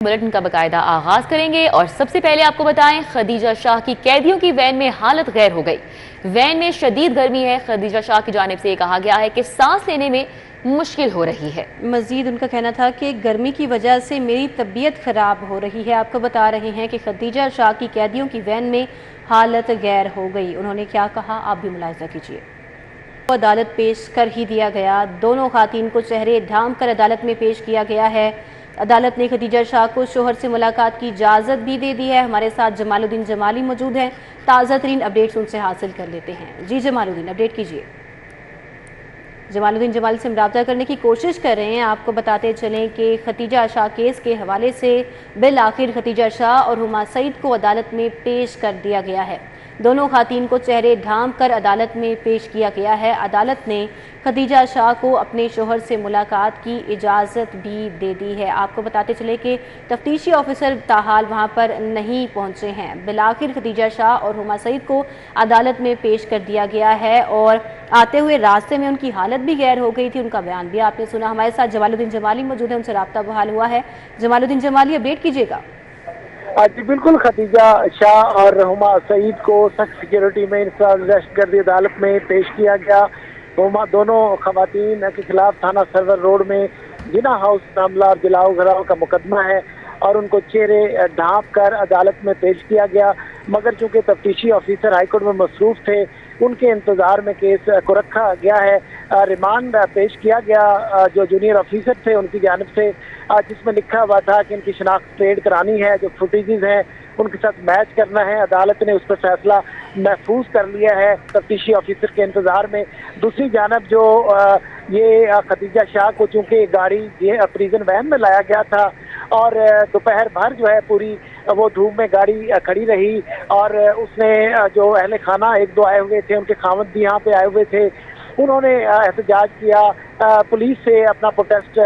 Bulletin का बाकायदा आगाज करेंगे और सबसे पहले आपको बताएं, खदीजा शाह की कैदियों की वैन में हालत गैर हो गई। वैन में शदीद गर्मी है। खदीजा शाह की जानिब से कहा गया है कि सांस लेने में मुश्किल हो रही है। मजीद उनका कहना था कि गर्मी की वजह से मेरी तबीयत खराब हो रही है। आपको बता रहे हैं कि खदीजा शाह की कैदियों की वैन में हालत गैर हो गई। उन्होंने क्या कहा, आप भी मुलाहिजा कीजिए। अदालत पेश कर ही दिया गया। दोनों खातून को चेहरे ढांप कर अदालत में पेश किया गया है। अदालत ने खदीजा शाह को शोहर से मुलाकात की इजाज़त भी दे दी है। हमारे साथ जमालुद्दीन जमाली मौजूद हैं। ताज़ा तरीन अपडेट्स उनसे हासिल कर लेते हैं। जी जमालुद्दीन, अपडेट कीजिए। जमालुद्दीन जमाली से हम रब्ता करने की कोशिश कर रहे हैं। आपको बताते चलें कि खदीजा शाह केस के हवाले से बिल आखिर खदीजा शाह और हुमा सईद को अदालत में पेश कर दिया गया है। दोनों खातून को चेहरे ढांप कर अदालत में पेश किया गया है। अदालत ने खदीजा शाह को अपने शोहर से मुलाकात की इजाज़त भी दे दी है। आपको बताते चले कि तफ्तीशी ऑफिसर ताहाल वहां पर नहीं पहुंचे हैं। बिलाखिर खदीजा शाह और हुमा सईद को अदालत में पेश कर दिया गया है और आते हुए रास्ते में उनकी हालत भी गैर हो गई थी। उनका बयान भी आपने सुना। हमारे साथ जमालुद्दीन जमाली मौजूद है, उनसे रब्ता बहाल हुआ है। जमालुद्दीन जमाली, अपडेट कीजिएगा। जी बिल्कुल, खदीजा शाह और हुमा सईद को सख्त सिक्योरिटी में अरेस्ट कर दी अदालत में पेश किया गया। हुमा दोनों खवातीन के खिलाफ थाना सरवर रोड में जिना हाउस मामला और जलाओ घराव का मुकदमा है और उनको चेहरे ढांप कर अदालत में पेश किया गया। मगर चूंकि तफ्तीशी ऑफिसर हाईकोर्ट में मसरूफ थे, उनके इंतजार में केस को रखा गया है। रिमांड पेश किया गया जो जूनियर ऑफिसर थे उनकी जानिब से, जिसमें लिखा हुआ था कि इनकी शनाख्त ट्रेड करानी है, जो फुटेजेस हैं उनके साथ मैच करना है। अदालत ने उस पर फैसला महफूज कर लिया है तफ्तीशी ऑफिसर के इंतजार में। दूसरी जानब जो ये खदीजा शाह को चूंकि गाड़ी ये प्रिजन वैन में लाया गया था और दोपहर भर जो है पूरी वो धूप में गाड़ी खड़ी रही और उसने जो अहले खाना एक दो आए हुए थे, उनके खावत भी यहाँ पे आए हुए थे, उन्होंने एहतजाज किया, पुलिस से अपना प्रोटेस्ट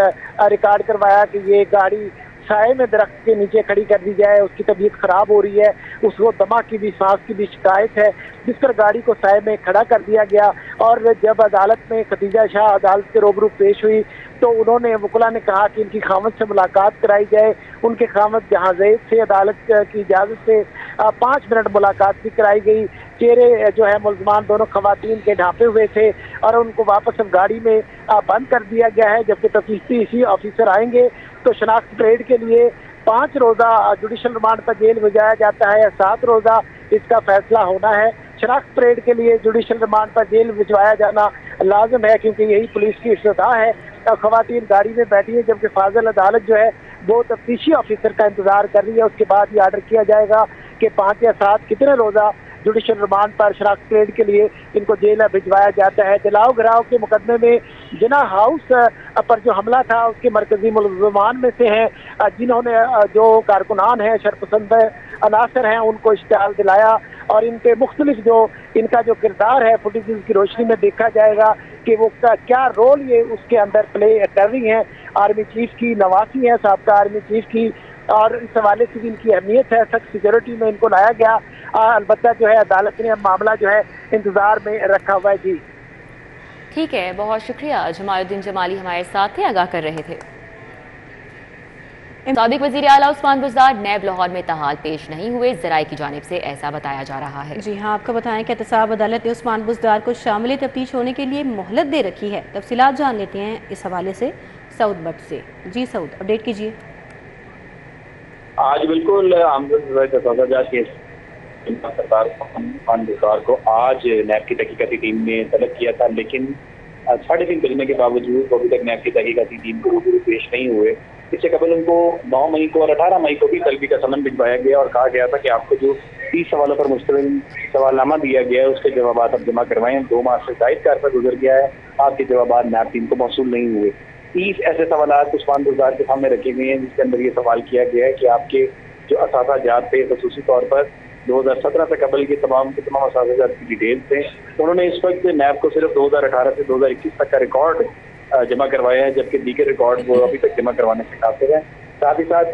रिकॉर्ड करवाया कि ये गाड़ी साए में दरख्त के नीचे खड़ी कर दी जाए, उसकी तबीयत खराब हो रही है, उसको दमा की भी सांस की भी शिकायत है, जिस पर गाड़ी को साए में खड़ा कर दिया गया। और जब अदालत में खदीजा शाह अदालत के रूबरू पेश हुई तो उन्होंने वकुला ने कहा कि इनकी खामद से मुलाकात कराई जाए। उनके खामद जहाज़ेब से अदालत की इजाज़त से 5 मिनट मुलाकात भी कराई गई। चेहरे जो है मुलजमान दोनों खवातीन के ढांपे हुए थे और उनको वापस गाड़ी में बंद कर दिया गया है। जबकि तफ्तीशी ऑफिसर आएंगे तो शनाख्त ट्रेड के लिए 5 रोज़ा जुडिशल रिमांड पर जेल भेजाया जाता है या 7 रोज़ा, इसका फैसला होना है। शनाख्त परेड के लिए जुडिशल रिमांड पर जेल भिजवाया जाना लाजिम है क्योंकि यही पुलिस की इस्तदा है। खवातीन गाड़ी में बैठी है जबकि फाजिल अदालत जो है वो तफ्तीशी ऑफिसर का इंतजार कर रही है। उसके बाद ये आर्डर किया जाएगा कि 5 या 7 कितने रोज़ा जुडिशल रिमांड पर शनाख्त परेड के लिए इनको जेल भिजवाया जाता है। जलाओ घराव के मुकदमे में जिना हाउस पर जो हमला था उसके मरकजी मुलजमान में से हैं जिन्होंने जो कारकुनान हैं शरपसंद अनासर हैं उनको इश्तिहार दिलाया और इनके मुख्तलिफ जो इनका जो किरदार है फुटेजेस की रोशनी में देखा जाएगा कि वो क्या रोल ये उसके अंदर प्ले कर रही हैं। आर्मी चीफ की नवासी है, साबका आर्मी चीफ की, और इस हवाले से भी इनकी अहमियत है। सख्त सिक्योरिटी में इनको लाया गया। अलबत्ता जो है अदालत ने मामला जो है इंतजार में रखा हुआ है। जी ठीक है, बहुत शुक्रिया। जमालुद्दीन जमाली हमारे साथ थे, आगाह कर रहे थे। साबिक वज़ीर आला उस्मान बुज़दार नैब लाहौर में तहाल पेश नहीं हुए, ज़राए की जानिब से ऐसा बताया जा रहा है। जी हाँ, आपको बताएं कि एहतसाब अदालत ने उस्मान बुज़दार को शामिल तफ्तीश होने के लिए मोहलत दे रखी है। तफसीलात जान लेते हैं इस हवाले से सऊद भट्ट से। जी सऊद, अपडेट कीजिए। आज बिल्कुल सरकार उस्मान बुज़दार को आज नैब की तहकीकाती टीम ने तलब किया था, लेकिन 3:30 बजने के बावजूद वो अभी तक नैब की तहकीकाती टीम को रूबरू पेश नहीं हुए। इससे कबल उनको 9 मई को और 18 मई को भी तलबी का समन भिजवाया गया और कहा गया था कि आपको जो 30 सवालों पर मुश्तमिल सवालनामा दिया गया है उसके जवाब आप जमा करवाएं। 2 माह से जायद कार पर गुजर गया है, आपके जवाब नैब टीम को मौसूल नहीं हुए। 30 ऐसे सवाल उस्मान बुज़दार के सामने रखे गए हैं जिसके अंदर ये सवाल किया गया है कि आपके जो असातिज़ात थे खसूसी तौर पर 2017 से कबल के तमाम असातिज़ात की डिटेल्स थे। उन्होंने इस वक्त नैब को सिर्फ 2018 से 2021 तक का रिकॉर्ड जमा करवाया है, जबकि दीगर रिकॉर्ड वो अभी तक जमा करवाने से काफिर है। साथ ही साथ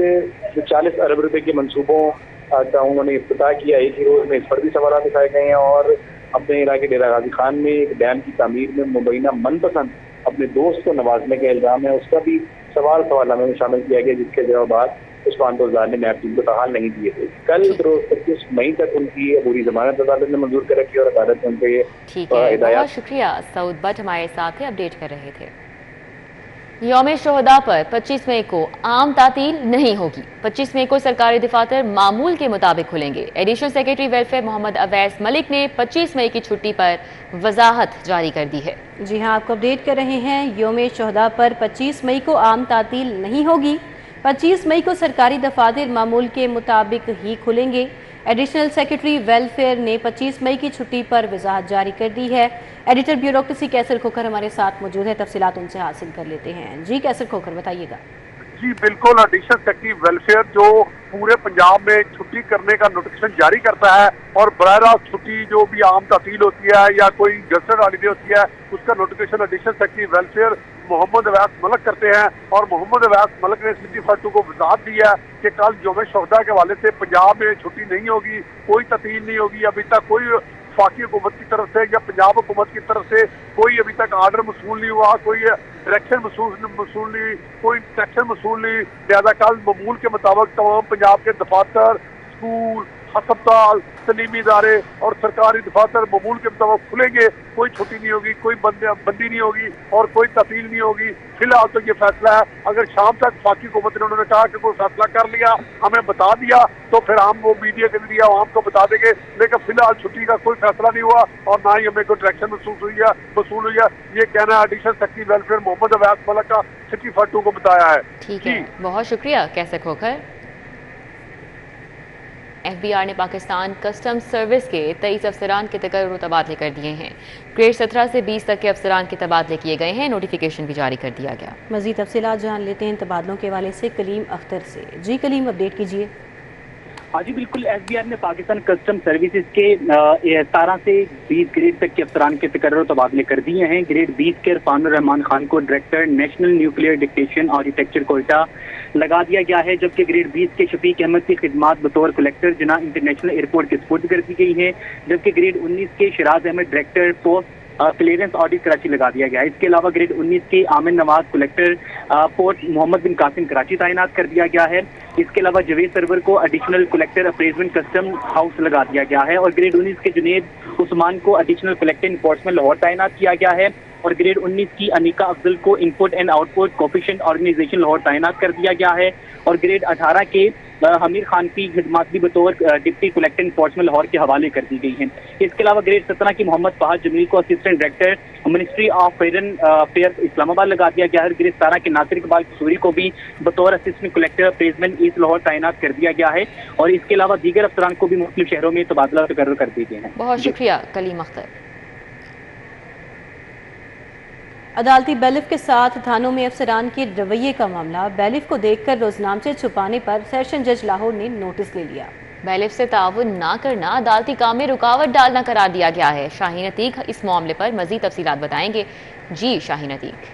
जो 40 अरब रुपए के मंसूबों का उन्होंने इफ्तिताह किया, एक ही रोज में इस पर भी सवाल दिखाए गए हैं और अपने इलाके डेरा गाजी खान में एक डैम की तामीर में मुबैना मनपसंद अपने दोस्त को नवाजने का इल्जाम है, उसका भी सवालनामे में शामिल किया गया जिसके जवाब उस्मान दोजार ने नैब टीम को तहाल नहीं दिए थे। कल 25 मई तक उनकी अबूरी जमानत अदालत ने मंजूर कर रखी और अदालत ने उनके बहुत शुक्रिया। सऊद भट्ट हमारे साथ अपडेट कर रहे थे। यौम शोहदा पर 25 मई को आम तातील नहीं होगी। 25 मई को सरकारी दफातर मामूल के मुताबिक खुलेंगे। Additional secretary welfare Mohammad Awais Malik ने 25 मई की छुट्टी पर वजाहत जारी कर दी है। जी हाँ, आपको अपडेट कर रहे हैं। यौम शोहदा पर 25 मई को आम तातील नहीं होगी। 25 मई को सरकारी दफातर मामूल के मुताबिक ही खुलेंगे। एडिशनल सेक्रेटरी वेलफेयर ने 25 मई की छुट्टी पर वजाहत जारी कर दी है। एडिटर ब्यूरोक्रेसी कैसर खोखर हमारे साथ मौजूद है, तफसीलात उनसे हासिल कर लेते हैं। जी कैसर खोखर, बताइएगा। जी बिल्कुल, एडिशनल सेक्रेटरी वेलफेयर जो पूरे पंजाब में छुट्टी करने का नोटिफिकेशन जारी करता है और बराह रास्त छुट्टी जो भी आम तातील होती है या कोई गजटेड हॉलीडे होती है उसका notification additional secretary welfare Mohammad Awais Malik करते हैं। और मोहम्मद अवैस मलिक ने सिटी फर्टू को वजाहत दी है कि कल यौम शोहदा के हवाले से पंजाब में छुट्टी नहीं होगी, कोई तातील नहीं होगी। अभी तक कोई वफाकी हुकूमत की तरफ से या पंजाब हुकूमत की तरफ से कोई अभी तक आर्डर मसूल नहीं हुआ, कोई डायरेक्शन मसूल नहीं, कोई इंस्ट्रक्शन मसूल नहीं। लिहाजा कल मामूल के मुताबिक तमाम पंजाब के दफातर, स्कूल, अस्पताल, तलीमी इदारे और सरकारी दफातर मामूल के मुताबिक खुलेंगे। कोई छुट्टी नहीं होगी, कोई बंदी नहीं होगी और कोई तब्दील नहीं होगी। फिलहाल तो ये फैसला है। अगर शाम तक वफाकी हुकूमत ने उन्होंने कहा कि कोई फैसला कर लिया, हमें बता दिया, तो फिर हम वो मीडिया के जरिए आवाम को बता देंगे। लेकिन फिलहाल छुट्टी का कोई फैसला नहीं हुआ और ना ही हमें कोई डायरेक्शन वसूल हुई है। ये कहना additional secretary welfare Mohammad Awais Malik का सिटी फर्टू को बताया है। ठीक है, बहुत शुक्रिया कैसर खोखर। FBI ने पाकिस्तान कस्टम सर्विस के 23 अफसरान के तकर्रुर तबादले कर दिए हैं। ग्रेड 17 से 20 तक के अफसरान के तबादले किए गए हैं। नोटिफिकेशन भी जारी कर दिया गया। मजीद तफसीलात जान लेते हैं तबादलों के हवाले से कलीम अख्तर से। जी कलीम, अपडेट कीजिए। हाँ जी बिल्कुल, FBI ने पाकिस्तान कस्टम सर्विसेज के 17 से 20 ग्रेड तक के अफसरान के तकर्रुर तबादले कर दिए हैं। ग्रेड 20 के इरफानुर रहमान खान को डायरेक्टर नेशनल न्यूक्लियर डिटेक्शन और डिटेक्शन कोटा लगा दिया गया है, जबकि ग्रेड 20 के शफीक अहमद की खिदमात बतौर कलेक्टर जिना इंटरनेशनल एयरपोर्ट के सुपुर्द कर दी गई है। जबकि ग्रेड 19 के Shiraz Ahmed director post clearance audit Karachi लगा दिया गया है। इसके अलावा ग्रेड 19 के आमिन नवाज कलेक्टर पोर्ट मोहम्मद बिन कासिम कराची तैनात कर दिया गया है। इसके अलावा जवेद सरवर को additional collector appraisement custom house लगा दिया गया है और ग्रेड 19 के जुनेद उस्मान को एडिशनल कलेक्टर इन्फोर्समेंट लाहौर तैनात किया गया है और ग्रेड 19 की अनिका अफजल को input and output coefficient organisation Lahore तैनात कर दिया गया है और ग्रेड 18 के हमीर खान की खिदमात भी बतौर डिप्टी कलेक्टर इन्फोर्समेंट लाहौर के हवाले कर दी गई हैं। इसके अलावा ग्रेड 17 की मोहम्मद फहद जमील को assistant director ministry of foreign affairs Islamabad लगा दिया गया है। ग्रेड 17 के नासिर इकबाल कसूरी को भी बतौर असिस्टेंट कलेक्टर अप्रेजमेंट ईस्ट लाहौर तैनात कर दिया गया है और इसके अलावा दीगर अफसरान को भी मुख्तलिफ शहरों में तबादला तकर्रुर कर दिए गए हैं। बहुत शुक्रिया कलीम अख्तर। अदालती बैलिफ के साथ थानों में अफसरान के रवैये का मामला। बैलिफ को देखकर रोजनामचे छुपाने पर सेशन जज लाहौर ने नोटिस ले लिया। बैलिफ से ताउन ना करना अदालती काम में रुकावट डालना करार दिया गया है। शाहीन अतीक इस मामले पर मजीद तफसीलात बताएंगे। जी शाहीन अतीक।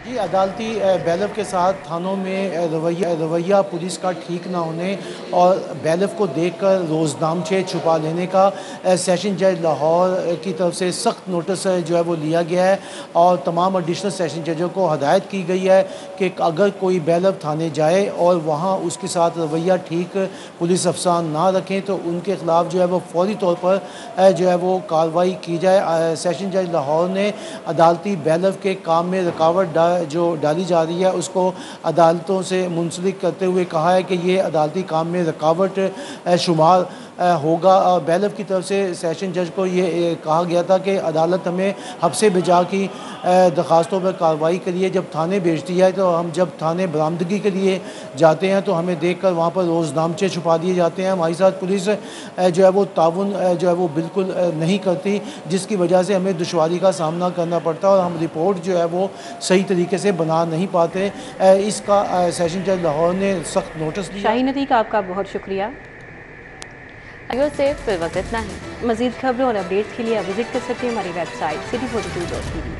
जी, अदालती बैलिफ के साथ थानों में रवैया पुलिस का ठीक ना होने और बैलिफ को देखकर रोज़नामचे छुपा लेने का सेशन जज लाहौर की तरफ से सख्त नोटिस जो है वो लिया गया है और तमाम एडिशनल सेशन जजों को हदायत की गई है कि अगर कोई बैलिफ थाने जाए और वहाँ उसके साथ रवैया ठीक पुलिस अफसरान ना रखें तो उनके ख़िलाफ़ जो है वो फौरी तौर पर जो है वो कार्रवाई की जाए। सेशन जज लाहौर ने अदालती बैलिफ के काम में रुकावट जो डाली जा रही है उसको अदालतों से मुंसलिक करते हुए कहा है कि ये अदालती काम में रुकावट शुमार होगा। बैलिफ की तरफ से सेशन जज को ये कहा गया था कि अदालत हमें हफ्से बिजा की दरख्वास्तों पर कार्रवाई करिए। जब थाने भेजती है तो हम जब थाने बरामदगी के लिए जाते हैं तो हमें देखकर वहाँ पर रोज़नामचे छुपा दिए जाते हैं। हमारे साथ पुलिस जो है वो ताउन जो है वो बिल्कुल नहीं करती, जिसकी वजह से हमें दुश्वारी का सामना करना पड़ता है और हम रिपोर्ट जो है वो सही तरीके से बना नहीं पाते। इसका सेशन जज लाहौर ने सख्त नोटिस दिया। शाहीन अतीक, आपका बहुत शुक्रिया। से फिर वक्त इतना ही। मजीद खबरों और अपडेट्स के लिए आप विजिट कर सकते हैं हमारी वेबसाइट city42.tv।